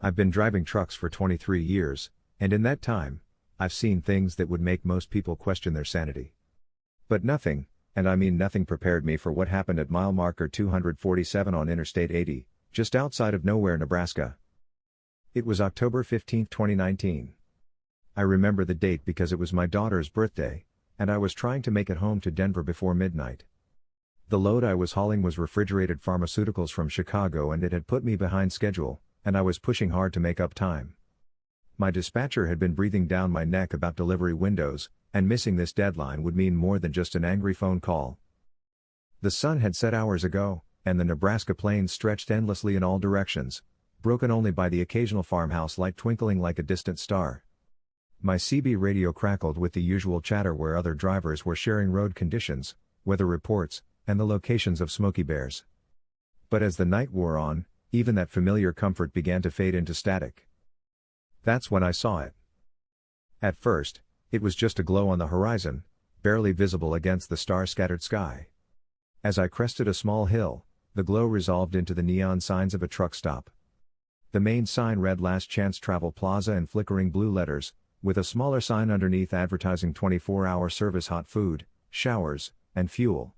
I've been driving trucks for 23 years, and in that time, I've seen things that would make most people question their sanity. But nothing, and I mean nothing, prepared me for what happened at mile marker 247 on Interstate 80, just outside of Nowhere, Nebraska. It was October 15, 2019. I remember the date because it was my daughter's birthday, and I was trying to make it home to Denver before midnight. The load I was hauling was refrigerated pharmaceuticals from Chicago, and it had put me behind schedule, and I was pushing hard to make up time. My dispatcher had been breathing down my neck about delivery windows, and missing this deadline would mean more than just an angry phone call. The sun had set hours ago, and the Nebraska plains stretched endlessly in all directions, broken only by the occasional farmhouse light twinkling like a distant star. My CB radio crackled with the usual chatter where other drivers were sharing road conditions, weather reports, and the locations of Smokey Bears. But as the night wore on, even that familiar comfort began to fade into static. That's when I saw it. At first, it was just a glow on the horizon, barely visible against the star-scattered sky. As I crested a small hill, the glow resolved into the neon signs of a truck stop. The main sign read Last Chance Travel Plaza in flickering blue letters, with a smaller sign underneath advertising 24-hour service, hot food, showers, and fuel.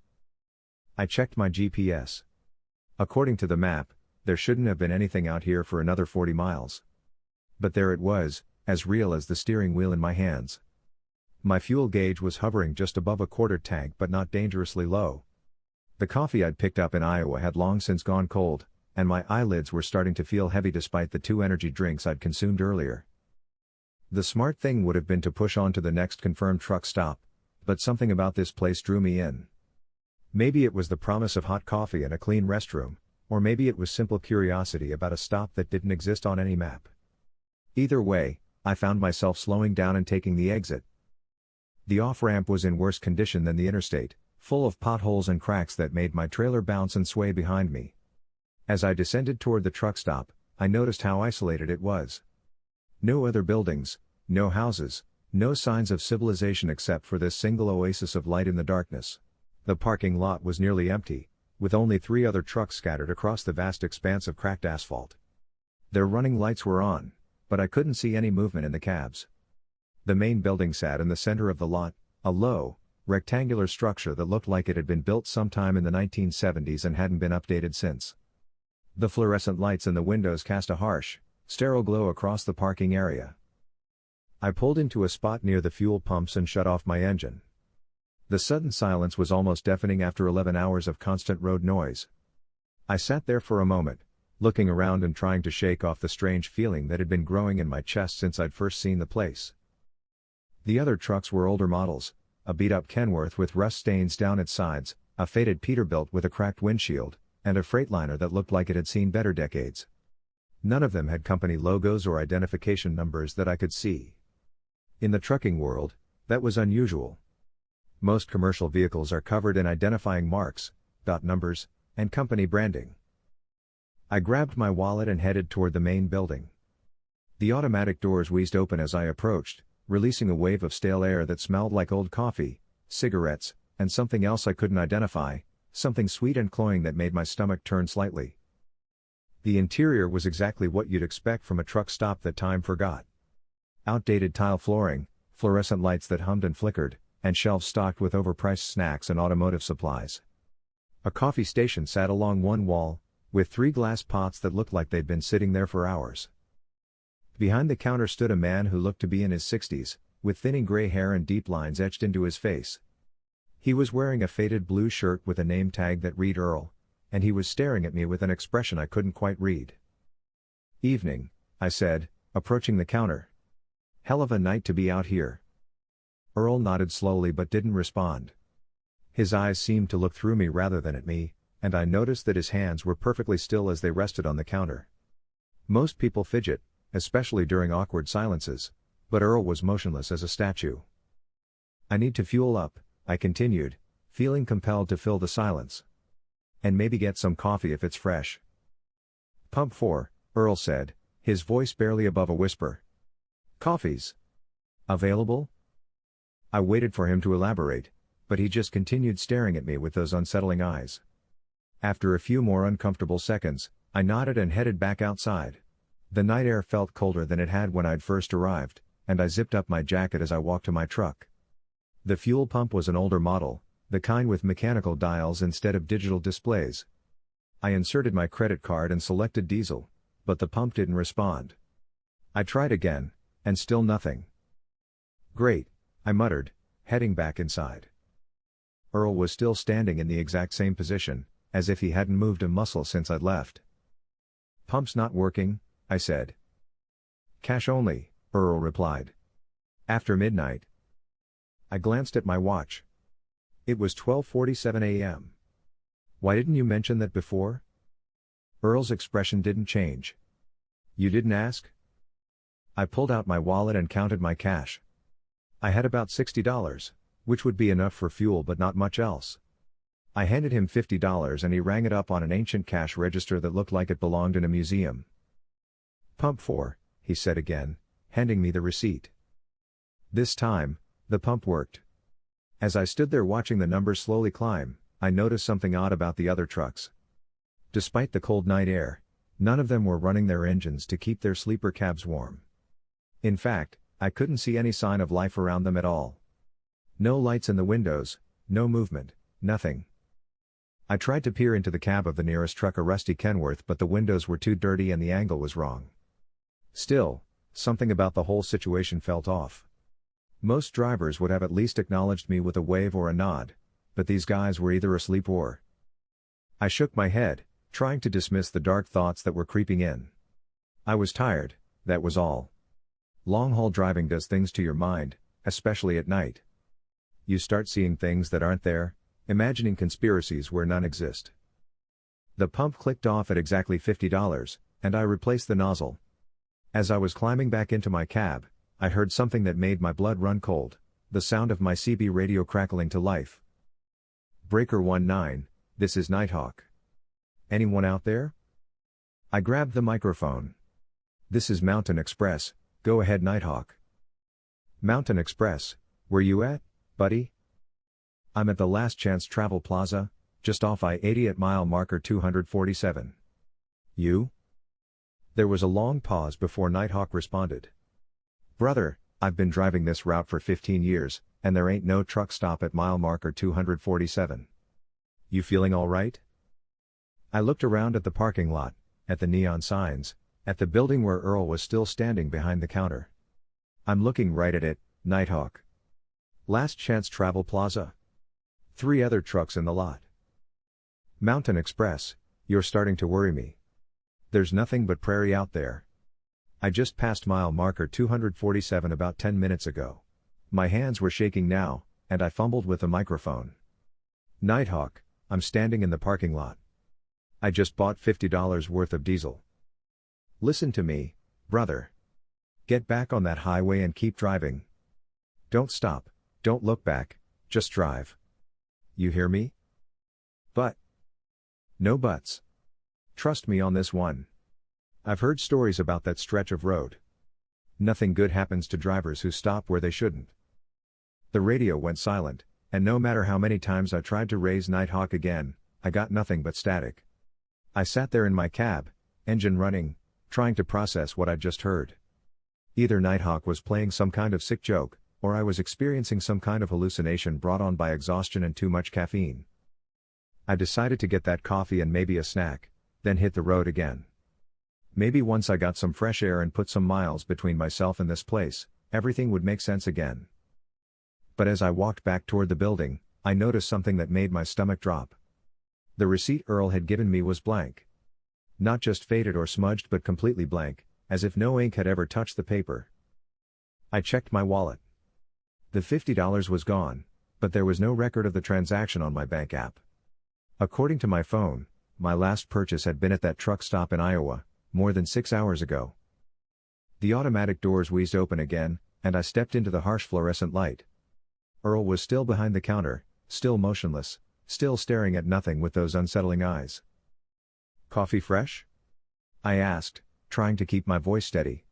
I checked my GPS. According to the map, there shouldn't have been anything out here for another 40 miles. But there it was, as real as the steering wheel in my hands. My fuel gauge was hovering just above a quarter tank, but not dangerously low. The coffee I'd picked up in Iowa had long since gone cold, and my eyelids were starting to feel heavy despite the 2 energy drinks I'd consumed earlier. The smart thing would have been to push on to the next confirmed truck stop, but something about this place drew me in. Maybe it was the promise of hot coffee and a clean restroom, or maybe it was simple curiosity about a stop that didn't exist on any map. Either way, I found myself slowing down and taking the exit. The off-ramp was in worse condition than the interstate, full of potholes and cracks that made my trailer bounce and sway behind me. As I descended toward the truck stop, I noticed how isolated it was. No other buildings, no houses, no signs of civilization except for this single oasis of light in the darkness. The parking lot was nearly empty, with only 3 other trucks scattered across the vast expanse of cracked asphalt. Their running lights were on, but I couldn't see any movement in the cabs. The main building sat in the center of the lot, a low, rectangular structure that looked like it had been built sometime in the 1970s and hadn't been updated since. The fluorescent lights in the windows cast a harsh, sterile glow across the parking area. I pulled into a spot near the fuel pumps and shut off my engine. The sudden silence was almost deafening after 11 hours of constant road noise. I sat there for a moment, looking around and trying to shake off the strange feeling that had been growing in my chest since I'd first seen the place. The other trucks were older models, a beat-up Kenworth with rust stains down its sides, a faded Peterbilt with a cracked windshield, and a Freightliner that looked like it had seen better decades. None of them had company logos or identification numbers that I could see. In the trucking world, that was unusual. Most commercial vehicles are covered in identifying marks, dot numbers, and company branding. I grabbed my wallet and headed toward the main building. The automatic doors wheezed open as I approached, releasing a wave of stale air that smelled like old coffee, cigarettes, and something else I couldn't identify, something sweet and cloying that made my stomach turn slightly. The interior was exactly what you'd expect from a truck stop that time forgot. Outdated tile flooring, fluorescent lights that hummed and flickered, and shelves stocked with overpriced snacks and automotive supplies. A coffee station sat along one wall, with 3 glass pots that looked like they'd been sitting there for hours. Behind the counter stood a man who looked to be in his 60s, with thinning gray hair and deep lines etched into his face. He was wearing a faded blue shirt with a name tag that read Earl, and he was staring at me with an expression I couldn't quite read. "Evening," I said, approaching the counter. "Hell of a night to be out here." Earl nodded slowly but didn't respond. His eyes seemed to look through me rather than at me, and I noticed that his hands were perfectly still as they rested on the counter. Most people fidget, especially during awkward silences, but Earl was motionless as a statue. "I need to fuel up," I continued, feeling compelled to fill the silence. "And maybe get some coffee if it's fresh." "Pump 4, Earl said, his voice barely above a whisper. "Coffee's available?" I waited for him to elaborate, but he just continued staring at me with those unsettling eyes. After a few more uncomfortable seconds, I nodded and headed back outside. The night air felt colder than it had when I'd first arrived, and I zipped up my jacket as I walked to my truck. The fuel pump was an older model, the kind with mechanical dials instead of digital displays. I inserted my credit card and selected diesel, but the pump didn't respond. I tried again, and still nothing. Great, I muttered, heading back inside. Earl was still standing in the exact same position, as if he hadn't moved a muscle since I'd left. "Pump's not working," I said. "Cash only," Earl replied. "After midnight." I glanced at my watch. It was 12:47 a.m. "Why didn't you mention that before?" Earl's expression didn't change. "You didn't ask?" I pulled out my wallet and counted my cash. I had about $60, which would be enough for fuel but not much else. I handed him $50 and he rang it up on an ancient cash register that looked like it belonged in a museum. "Pump 4, he said again, handing me the receipt. This time, the pump worked. As I stood there watching the numbers slowly climb, I noticed something odd about the other trucks. Despite the cold night air, none of them were running their engines to keep their sleeper cabs warm. In fact, I couldn't see any sign of life around them at all. No lights in the windows, no movement, nothing. I tried to peer into the cab of the nearest truck, a rusty Kenworth, but the windows were too dirty and the angle was wrong. Still, something about the whole situation felt off. Most drivers would have at least acknowledged me with a wave or a nod, but these guys were either asleep or... I shook my head, trying to dismiss the dark thoughts that were creeping in. I was tired, that was all. Long-haul driving does things to your mind, especially at night. You start seeing things that aren't there, imagining conspiracies where none exist. The pump clicked off at exactly $50, and I replaced the nozzle. As I was climbing back into my cab, I heard something that made my blood run cold, the sound of my CB radio crackling to life. "Breaker 19, this is Nighthawk. Anyone out there?" I grabbed the microphone. "This is Mountain Express, go ahead Nighthawk." "Mountain Express, where you at, buddy?" "I'm at the Last Chance Travel Plaza, just off I-80 at mile marker 247. You?" There was a long pause before Nighthawk responded. "Brother, I've been driving this route for 15 years, and there ain't no truck stop at mile marker 247. You feeling all right?" I looked around at the parking lot, at the neon signs, at the building where Earl was still standing behind the counter. "I'm looking right at it, Nighthawk. Last Chance Travel Plaza. 3 other trucks in the lot. Mountain Express, you're starting to worry me. There's nothing but prairie out there. I just passed mile marker 247 about 10 minutes ago." My hands were shaking now, and I fumbled with the microphone. "Nighthawk, I'm standing in the parking lot. I just bought $50 worth of diesel. Listen to me, brother. Get back on that highway and keep driving. Don't stop, don't look back, just drive. You hear me?" "But..." "No buts. Trust me on this one. I've heard stories about that stretch of road. Nothing good happens to drivers who stop where they shouldn't." The radio went silent, and no matter how many times I tried to raise Nighthawk again, I got nothing but static. I sat there in my cab, engine running, trying to process what I'd just heard. Either Nighthawk was playing some kind of sick joke, or I was experiencing some kind of hallucination brought on by exhaustion and too much caffeine. I decided to get that coffee and maybe a snack, then hit the road again. Maybe once I got some fresh air and put some miles between myself and this place, everything would make sense again. But as I walked back toward the building, I noticed something that made my stomach drop. The receipt Earl had given me was blank. Not just faded or smudged but completely blank, as if no ink had ever touched the paper. I checked my wallet. The $50 was gone, but there was no record of the transaction on my bank app. According to my phone, my last purchase had been at that truck stop in Iowa, more than 6 hours ago. The automatic doors wheezed open again, and I stepped into the harsh fluorescent light. Earl was still behind the counter, still motionless, still staring at nothing with those unsettling eyes. "Coffee fresh?" I asked, trying to keep my voice steady.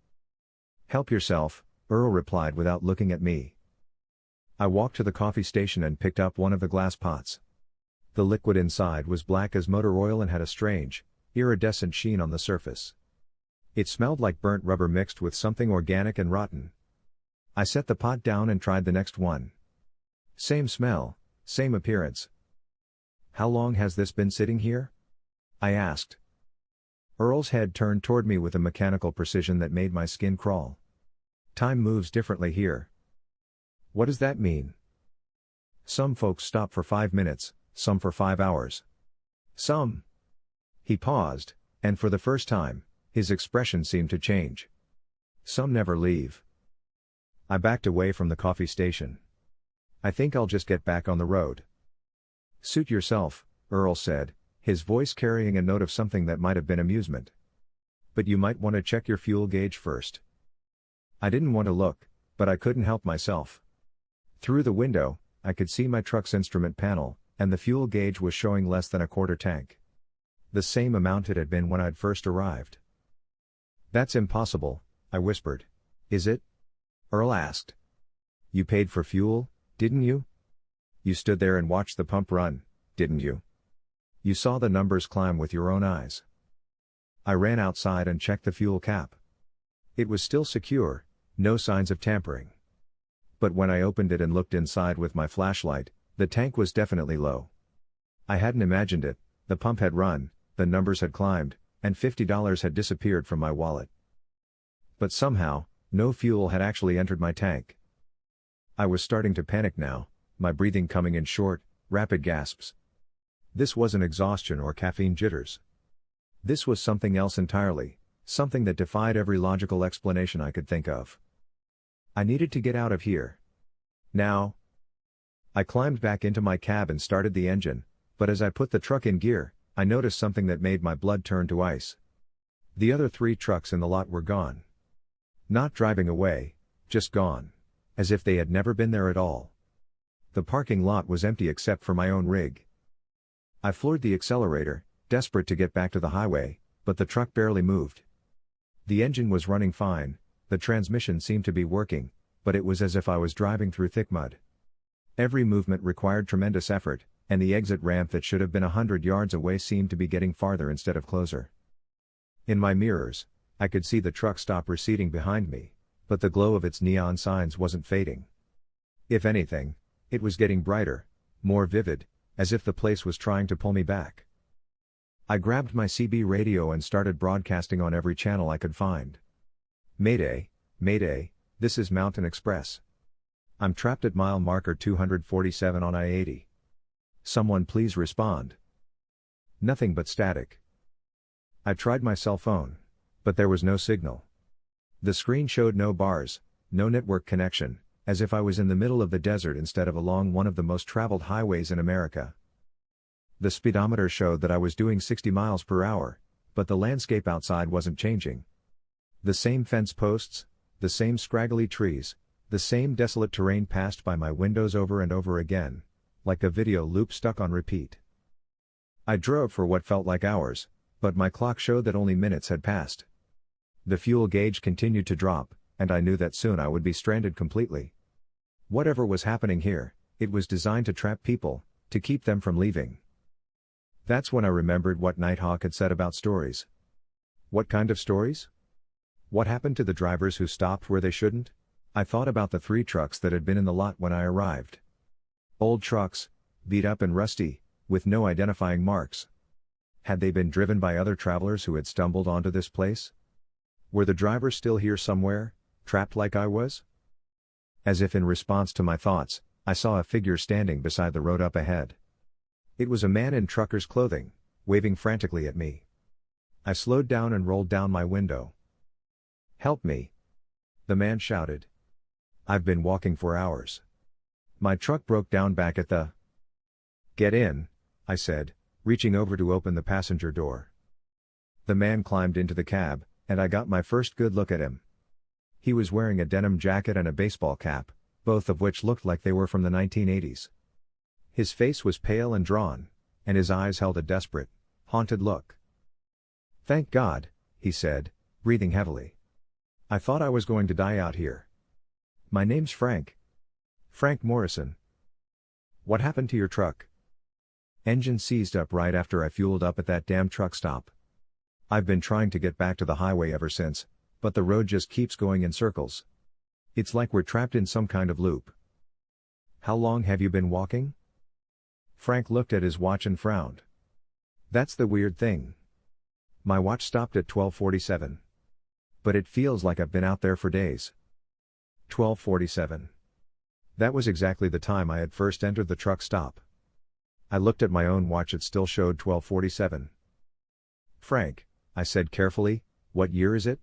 "Help yourself," Earl replied without looking at me. I walked to the coffee station and picked up one of the glass pots. The liquid inside was black as motor oil and had a strange, iridescent sheen on the surface. It smelled like burnt rubber mixed with something organic and rotten. I set the pot down and tried the next one. Same smell, same appearance. How long has this been sitting here? I asked. Earl's head turned toward me with a mechanical precision that made my skin crawl. Time moves differently here. What does that mean? Some folks stop for 5 minutes, some for 5 hours. Some. He paused, and for the first time, his expression seemed to change. Some never leave. I backed away from the coffee station. I think I'll just get back on the road. Suit yourself, Earl said, his voice carrying a note of something that might have been amusement. But you might want to check your fuel gauge first. I didn't want to look, but I couldn't help myself. Through the window, I could see my truck's instrument panel, and the fuel gauge was showing less than a quarter tank. The same amount it had been when I'd first arrived. That's impossible, I whispered. Is it? Earl asked. You paid for fuel, didn't you? You stood there and watched the pump run, didn't you? You saw the numbers climb with your own eyes. I ran outside and checked the fuel cap. It was still secure, no signs of tampering. But when I opened it and looked inside with my flashlight, the tank was definitely low. I hadn't imagined it, the pump had run, the numbers had climbed, and $50 had disappeared from my wallet. But somehow, no fuel had actually entered my tank. I was starting to panic now, my breathing coming in short, rapid gasps. This wasn't exhaustion or caffeine jitters. This was something else entirely, something that defied every logical explanation I could think of. I needed to get out of here. Now. I climbed back into my cab and started the engine, but as I put the truck in gear, I noticed something that made my blood turn to ice. The other 3 trucks in the lot were gone. Not driving away, just gone. As if they had never been there at all. The parking lot was empty except for my own rig. I floored the accelerator, desperate to get back to the highway, but the truck barely moved. The engine was running fine, the transmission seemed to be working, but it was as if I was driving through thick mud. Every movement required tremendous effort, and the exit ramp that should have been 100 yards away seemed to be getting farther instead of closer. In my mirrors, I could see the truck stop receding behind me, but the glow of its neon signs wasn't fading. If anything, it was getting brighter, more vivid, as if the place was trying to pull me back. I grabbed my CB radio and started broadcasting on every channel I could find. Mayday, Mayday, this is Mountain Express. I'm trapped at mile marker 247 on I-80. Someone please respond. Nothing but static. I tried my cell phone, but there was no signal. The screen showed no bars, no network connection, as if I was in the middle of the desert instead of along one of the most traveled highways in America. The speedometer showed that I was doing 60 miles per hour, but the landscape outside wasn't changing. The same fence posts, the same scraggly trees, the same desolate terrain passed by my windows over and over again, like a video loop stuck on repeat. I drove for what felt like hours, but my clock showed that only minutes had passed. The fuel gauge continued to drop, and I knew that soon I would be stranded completely. Whatever was happening here, it was designed to trap people, to keep them from leaving. That's when I remembered what Nighthawk had said about stories. What kind of stories? What happened to the drivers who stopped where they shouldn't? I thought about the 3 trucks that had been in the lot when I arrived. Old trucks, beat up and rusty, with no identifying marks. Had they been driven by other travelers who had stumbled onto this place? Were the drivers still here somewhere, trapped like I was? As if in response to my thoughts, I saw a figure standing beside the road up ahead. It was a man in trucker's clothing, waving frantically at me. I slowed down and rolled down my window. "Help me!" the man shouted. "I've been walking for hours. My truck broke down back at the..." "Get in," I said, reaching over to open the passenger door. The man climbed into the cab, and I got my first good look at him. He was wearing a denim jacket and a baseball cap, both of which looked like they were from the 1980s. His face was pale and drawn, and his eyes held a desperate, haunted look. "Thank God," he said, breathing heavily. "I thought I was going to die out here. My name's Frank. Frank Morrison." "What happened to your truck?" "Engine seized up right after I fueled up at that damn truck stop." I've been trying to get back to the highway ever since, but the road just keeps going in circles. It's like we're trapped in some kind of loop. How long have you been walking? Frank looked at his watch and frowned. That's the weird thing. My watch stopped at 12:47. But it feels like I've been out there for days. 12:47. That was exactly the time I had first entered the truck stop. I looked at my own watch, it still showed 12:47. Frank, I said carefully, what year is it?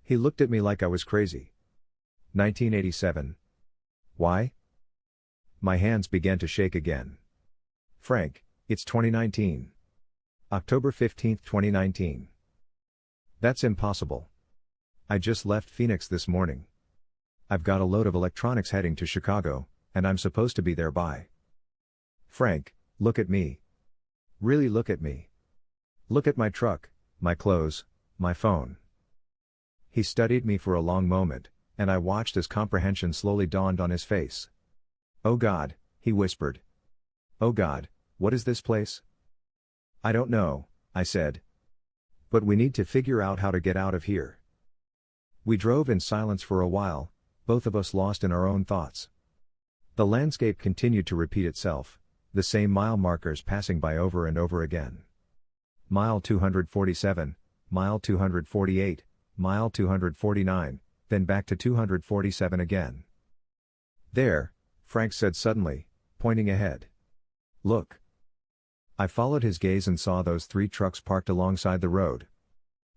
He looked at me like I was crazy. 1987. Why? My hands began to shake again. Frank, it's 2019. October 15, 2019. That's impossible. I just left Phoenix this morning. I've got a load of electronics heading to Chicago, and I'm supposed to be there by. Frank, look at me. Really look at me. Look at my truck, my clothes, my phone. He studied me for a long moment, and I watched as comprehension slowly dawned on his face. Oh God, he whispered. Oh God, what is this place? I don't know, I said. But we need to figure out how to get out of here. We drove in silence for a while, both of us lost in our own thoughts. The landscape continued to repeat itself, the same mile markers passing by over and over again. Mile 247, mile 248, mile 249, then back to 247 again. There, Frank said suddenly, pointing ahead. Look. I followed his gaze and saw those 3 trucks parked alongside the road.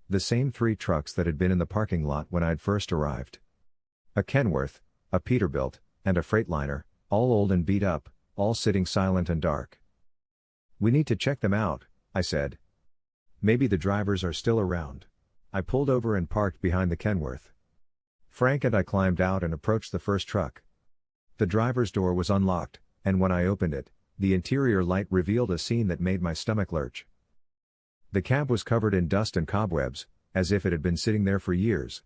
The same 3 trucks that had been in the parking lot when I'd first arrived. A Kenworth, a Peterbilt, and a Freightliner, all old and beat up, all sitting silent and dark. We need to check them out, I said. Maybe the drivers are still around. I pulled over and parked behind the Kenworth. Frank and I climbed out and approached the first truck. The driver's door was unlocked, and when I opened it, the interior light revealed a scene that made my stomach lurch. The cab was covered in dust and cobwebs, as if it had been sitting there for years.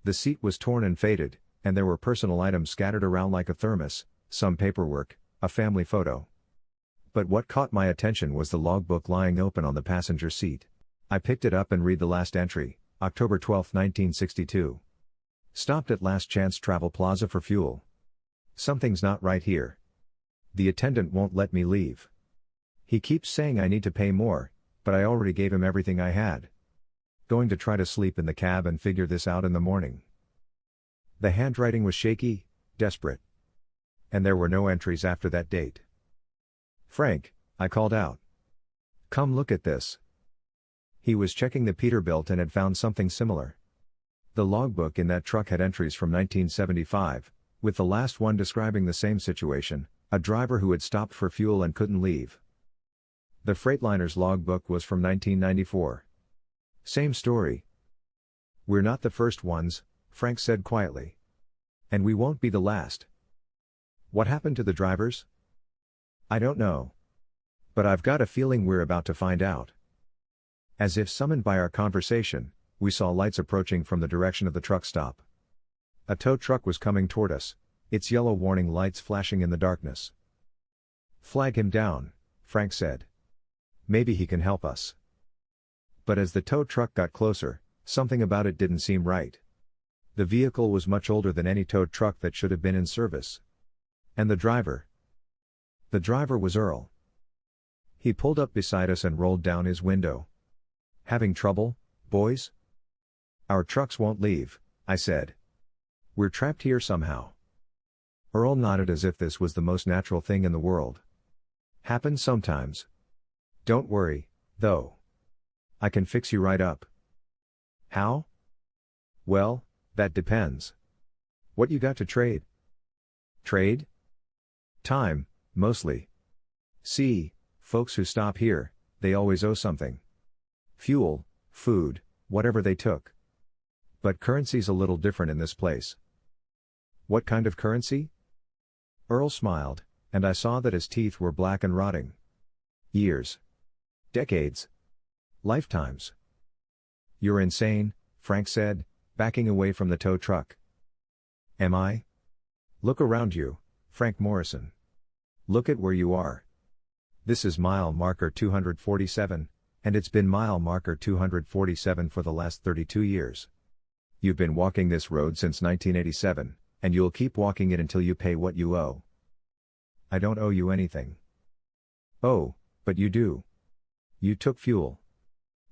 The seat was torn and faded, and there were personal items scattered around like a thermos, some paperwork, a family photo. But what caught my attention was the logbook lying open on the passenger seat. I picked it up and read the last entry, October 12, 1962. Stopped at Last Chance Travel Plaza for fuel. Something's not right here. The attendant won't let me leave. He keeps saying I need to pay more, but I already gave him everything I had. Going to try to sleep in the cab and figure this out in the morning. The handwriting was shaky, desperate. And there were no entries after that date. Frank, I called out. Come look at this. He was checking the Peterbilt and had found something similar. The logbook in that truck had entries from 1975, with the last one describing the same situation, a driver who had stopped for fuel and couldn't leave. The Freightliner's logbook was from 1994. Same story. We're not the first ones, Frank said quietly. And we won't be the last. What happened to the drivers? I don't know. But I've got a feeling we're about to find out. As if summoned by our conversation, we saw lights approaching from the direction of the truck stop. A tow truck was coming toward us, its yellow warning lights flashing in the darkness. Flag him down, Frank said. Maybe he can help us. But as the tow truck got closer, something about it didn't seem right. The vehicle was much older than any tow truck that should have been in service. And the driver? The driver was Earl. He pulled up beside us and rolled down his window. Having trouble, boys? Our trucks won't leave, I said. We're trapped here somehow. Earl nodded as if this was the most natural thing in the world. Happens sometimes. Don't worry, though. I can fix you right up. How? Well, that depends. What you got to trade? Trade? Time, mostly. See, folks who stop here, they always owe something. Fuel, food, whatever they took. But currency's a little different in this place. What kind of currency? Earl smiled, and I saw that his teeth were black and rotting. Years. Decades. Lifetimes. You're insane, Frank said, backing away from the tow truck. Am I? Look around you, Frank Morrison. Look at where you are. This is mile marker 247, And it's been mile marker 247 for the last 32 years. You've been walking this road since 1987, and you'll keep walking it until you pay what you owe. I don't owe you anything. Oh, but you do. You took fuel.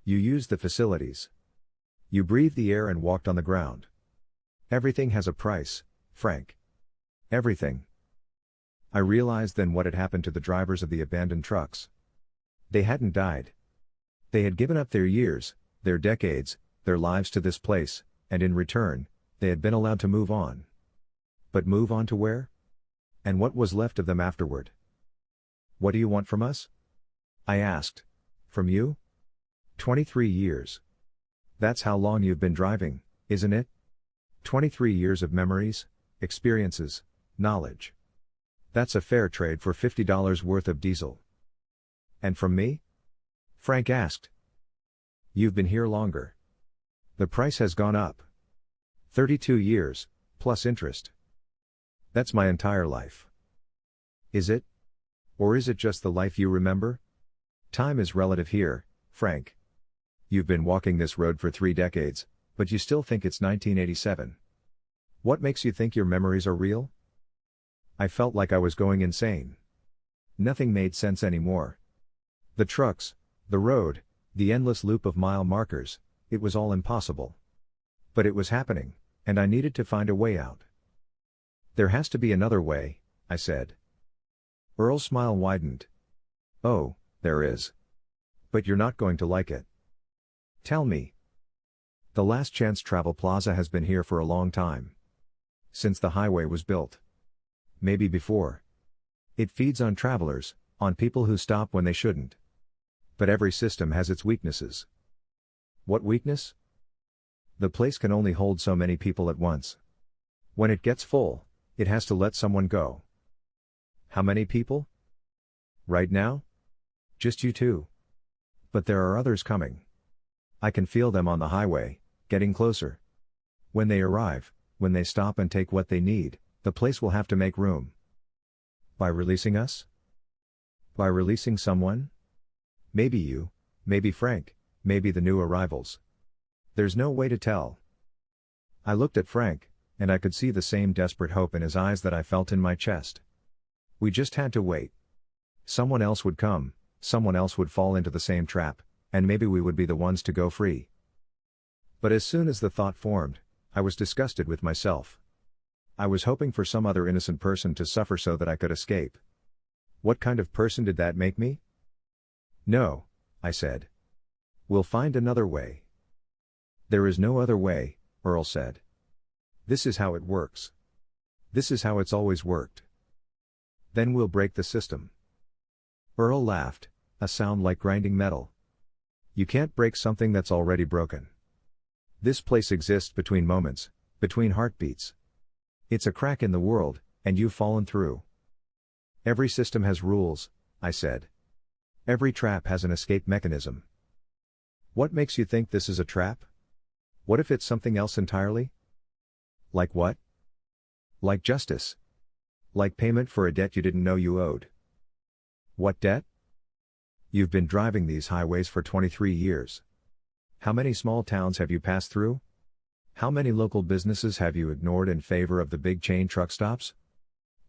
You used the facilities. You breathed the air and walked on the ground. Everything has a price, Frank. Everything. I realized then what had happened to the drivers of the abandoned trucks. They hadn't died. They had given up their years, their decades, their lives to this place, and in return, they had been allowed to move on. But move on to where? And what was left of them afterward? What do you want from us? I asked. From you? 23 years. That's how long you've been driving, isn't it? 23 years of memories, experiences, knowledge. That's a fair trade for $50 worth of diesel. And from me? Frank asked. You've been here longer. The price has gone up. 32 years, plus interest. That's my entire life. Is it? Or is it just the life you remember? Time is relative here, Frank. You've been walking this road for 3 decades, but you still think it's 1987. What makes you think your memories are real? I felt like I was going insane. Nothing made sense anymore. The trucks, the road, the endless loop of mile markers, it was all impossible. But it was happening, and I needed to find a way out. There has to be another way, I said. Earl's smile widened. Oh, there is. But you're not going to like it. Tell me. The Last Chance Travel Plaza has been here for a long time. Since the highway was built. Maybe before. It feeds on travelers, on people who stop when they shouldn't. But every system has its weaknesses. What weakness? The place can only hold so many people at once. When it gets full, it has to let someone go. How many people? Right now? Just you two. But there are others coming. I can feel them on the highway, getting closer. When they arrive, when they stop and take what they need, the place will have to make room. By releasing us? By releasing someone? Maybe you, maybe Frank, maybe the new arrivals. There's no way to tell. I looked at Frank, and I could see the same desperate hope in his eyes that I felt in my chest. We just had to wait. Someone else would come, someone else would fall into the same trap, and maybe we would be the ones to go free. But as soon as the thought formed, I was disgusted with myself. I was hoping for some other innocent person to suffer so that I could escape. What kind of person did that make me? No, I said. We'll find another way. There is no other way, Earl said. This is how it works. This is how it's always worked. Then we'll break the system. Earl laughed, a sound like grinding metal. You can't break something that's already broken. This place exists between moments, between heartbeats. It's a crack in the world, and you've fallen through. Every system has rules, I said. Every trap has an escape mechanism. What makes you think this is a trap? What if it's something else entirely? Like what? Like justice. Like payment for a debt you didn't know you owed. What debt? You've been driving these highways for 23 years. How many small towns have you passed through? How many local businesses have you ignored in favor of the big chain truck stops?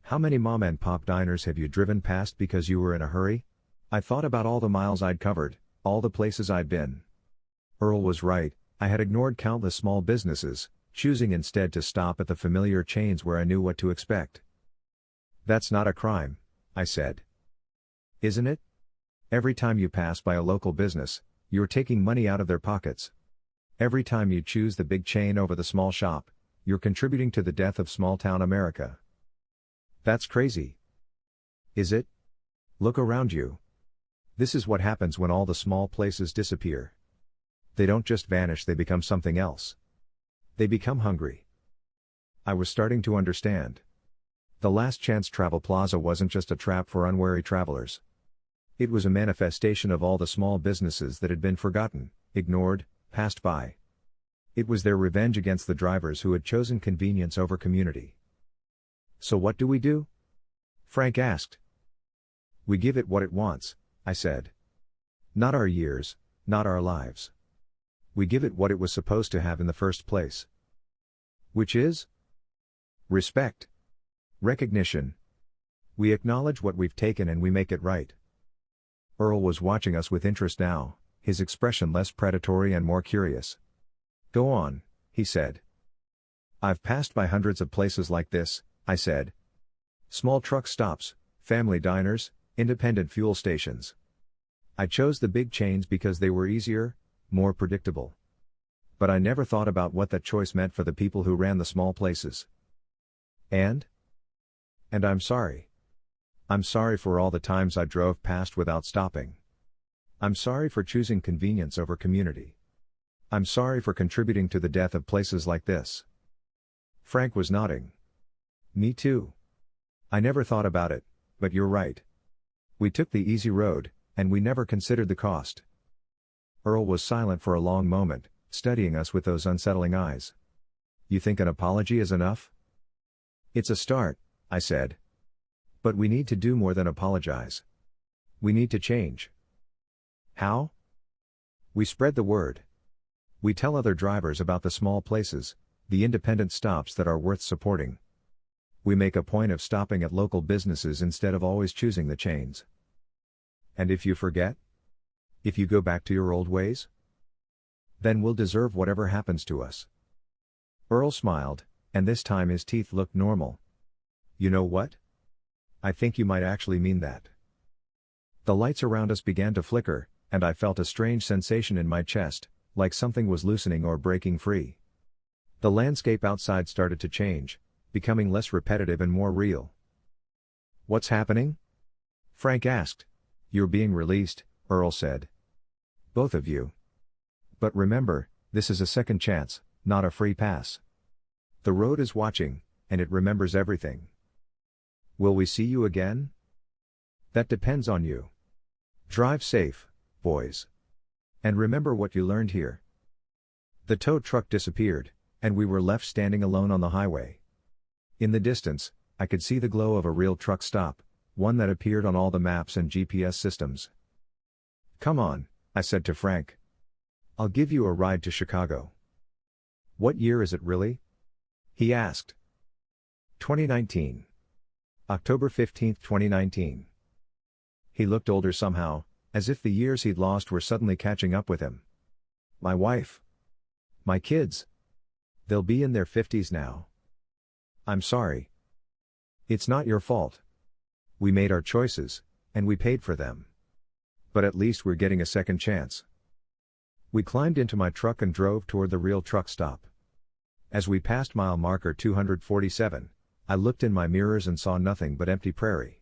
How many mom and pop diners have you driven past because you were in a hurry? I thought about all the miles I'd covered, all the places I'd been. Earl was right, I had ignored countless small businesses, choosing instead to stop at the familiar chains where I knew what to expect. That's not a crime, I said. Isn't it? Every time you pass by a local business, you're taking money out of their pockets. Every time you choose the big chain over the small shop, you're contributing to the death of small-town America. That's crazy. Is it? Look around you. This is what happens when all the small places disappear. They don't just vanish, they become something else. They become hungry. I was starting to understand. The Last Chance Travel Plaza wasn't just a trap for unwary travelers. It was a manifestation of all the small businesses that had been forgotten, ignored, passed by. It was their revenge against the drivers who had chosen convenience over community. So what do we do? Frank asked. We give it what it wants, I said. Not our years, not our lives. We give it what it was supposed to have in the first place. Which is? Respect. Recognition. We acknowledge what we've taken and we make it right. Earl was watching us with interest now, his expression less predatory and more curious. Go on, he said. I've passed by hundreds of places like this, I said. Small truck stops, family diners, independent fuel stations. I chose the big chains because they were easier, more predictable. But I never thought about what that choice meant for the people who ran the small places. And I'm sorry. I'm sorry for all the times I drove past without stopping. I'm sorry for choosing convenience over community. I'm sorry for contributing to the death of places like this. Frank was nodding. Me too. I never thought about it, but you're right. We took the easy road, and we never considered the cost. Earl was silent for a long moment, studying us with those unsettling eyes. You think an apology is enough? It's a start, I said. But we need to do more than apologize. We need to change. How? We spread the word. We tell other drivers about the small places, the independent stops that are worth supporting. We make a point of stopping at local businesses instead of always choosing the chains. And if you forget? If you go back to your old ways? Then we'll deserve whatever happens to us. Earl smiled, and this time his teeth looked normal. You know what? I think you might actually mean that. The lights around us began to flicker, and I felt a strange sensation in my chest, like something was loosening or breaking free. The landscape outside started to change, becoming less repetitive and more real. What's happening? Frank asked. You're being released, Earl said. Both of you. But remember, this is a second chance, not a free pass. The road is watching, and it remembers everything. Will we see you again? That depends on you. Drive safe, boys. And remember what you learned here. The tow truck disappeared, and we were left standing alone on the highway. In the distance, I could see the glow of a real truck stop, one that appeared on all the maps and GPS systems. Come on, I said to Frank. I'll give you a ride to Chicago. What year is it really? He asked. 2019. October 15, 2019. He looked older somehow, as if the years he'd lost were suddenly catching up with him. My wife. My kids. They'll be in their 50s now. I'm sorry. It's not your fault. We made our choices, and we paid for them. But at least we're getting a second chance. We climbed into my truck and drove toward the real truck stop. As we passed mile marker 247, I looked in my mirrors and saw nothing but empty prairie.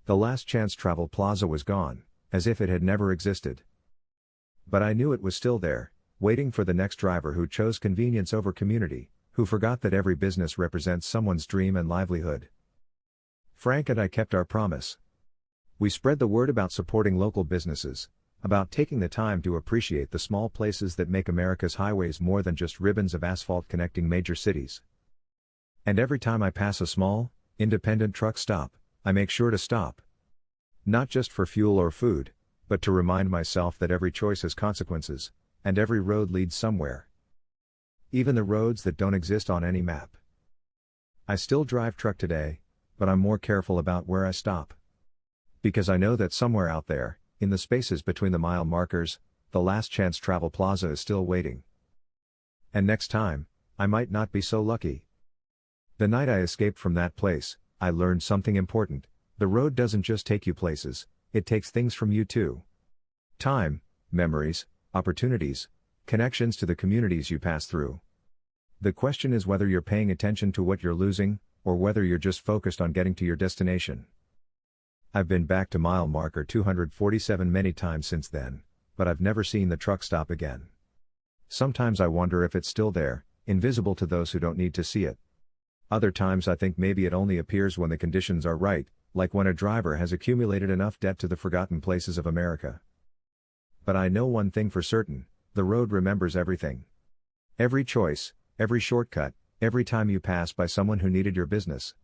The last chance travel plaza was gone, as if it had never existed. But I knew it was still there, waiting for the next driver who chose convenience over community, who forgot that every business represents someone's dream and livelihood. Frank and I kept our promise. We spread the word about supporting local businesses, about taking the time to appreciate the small places that make America's highways more than just ribbons of asphalt connecting major cities. And every time I pass a small, independent truck stop, I make sure to stop. Not just for fuel or food, but to remind myself that every choice has consequences, and every road leads somewhere. Even the roads that don't exist on any map. I still drive truck today, but I'm more careful about where I stop. Because I know that somewhere out there, in the spaces between the mile markers, the last chance travel plaza is still waiting. And next time, I might not be so lucky. The night I escaped from that place, I learned something important. The road doesn't just take you places, it takes things from you too. Time, memories, opportunities, connections to the communities you pass through. The question is whether you're paying attention to what you're losing, or whether you're just focused on getting to your destination. I've been back to mile marker 247 many times since then, but I've never seen the truck stop again. Sometimes I wonder if it's still there, invisible to those who don't need to see it. Other times I think maybe it only appears when the conditions are right, like when a driver has accumulated enough debt to the forgotten places of America. But I know one thing for certain, the road remembers everything. Every choice, every shortcut, every time you pass by someone who needed your business.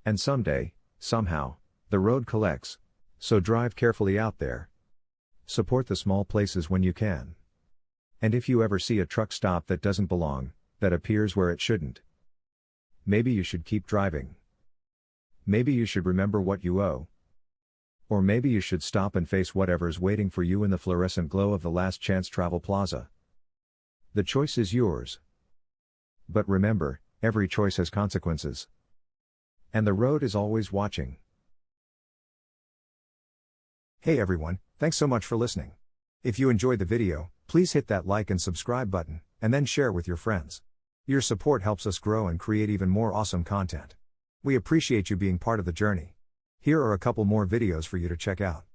And someday, somehow, the road collects. So drive carefully out there. Support the small places when you can. And if you ever see a truck stop that doesn't belong, that appears where it shouldn't, maybe you should keep driving. Maybe you should remember what you owe. Or maybe you should stop and face whatever's waiting for you in the fluorescent glow of the Last Chance Travel Plaza. The choice is yours. But remember, every choice has consequences. And the road is always watching. Hey everyone, thanks so much for listening. If you enjoyed the video, please hit that like and subscribe button, and then share with your friends. Your support helps us grow and create even more awesome content. We appreciate you being part of the journey. Here are a couple more videos for you to check out.